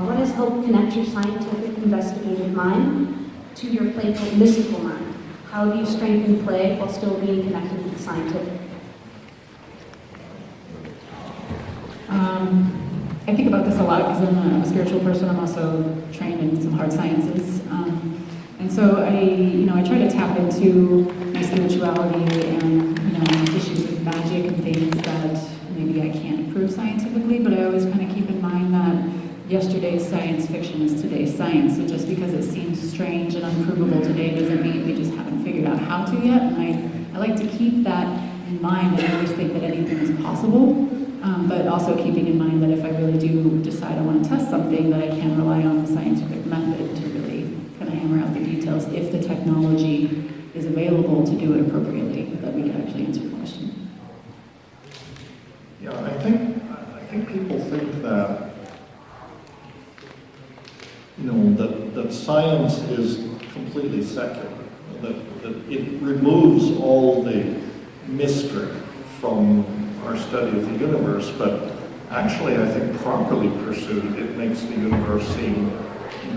what has helped connect your scientific investigative mind to your playful mystical mind? How do you strengthen play while still being connected with the scientific? I think about this a lot because I'm a spiritual person. I'm also trained in some hard sciences. And so I try to tap into my spirituality and, issues of magic and things that maybe I can't prove scientifically, but I always kind of keep in mind that yesterday's science fiction is today's science. So just because it seems strange and unprovable today doesn't mean we just haven't figured out how to yet. And I like to keep that in mind, and I always think that anything is possible. But also keeping in mind that if I really do decide I want to test something, that I can rely on the scientific method to really kind of hammer out the details if the technology is available to do it appropriately, that we can actually answer the question. Yeah, I think people think that, that science is completely secular, that it removes all the mystery from our study of the universe, but actually, I think properly pursued, it makes the universe seem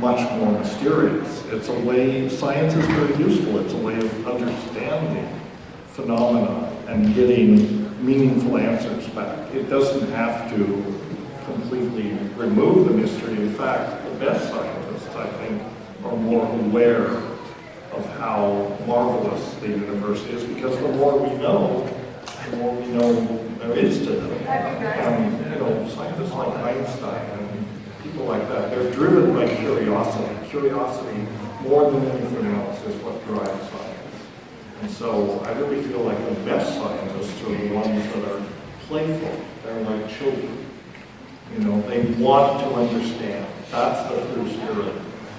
much more mysterious. It's a way, science is very useful, it's a way of understanding phenomena and getting meaningful answers back. It doesn't have to completely remove the mystery. In fact, the best scientists, I think, are more aware of how marvelous the universe is, because the more we know there is to know. Scientists like Einstein and people like that, they're driven by curiosity. Curiosity, more than anything else, is what drives science. And so I really feel like the best scientists are the ones that are playful. They're like children. They want to understand. That's the true spirit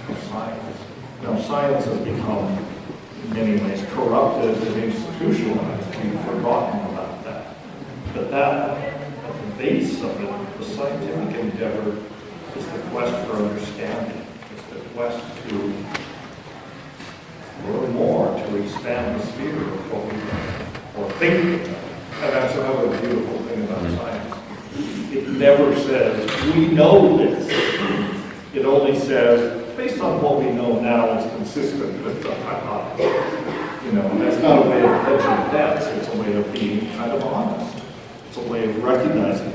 of science. Now, science has become, in many ways, corrupted and institutionalized. We've forgotten about that. But at the base of it, the scientific endeavor is the quest for understanding. It's the quest to learn more, to expand the sphere of what we know, or think we know. And that's another beautiful thing about science. It never says, we know this. It only says, based on what we know now, it's consistent with the hypothesis. And that's not a way of hedging bets. It's a way of being kind of honest. It's a way of recognizing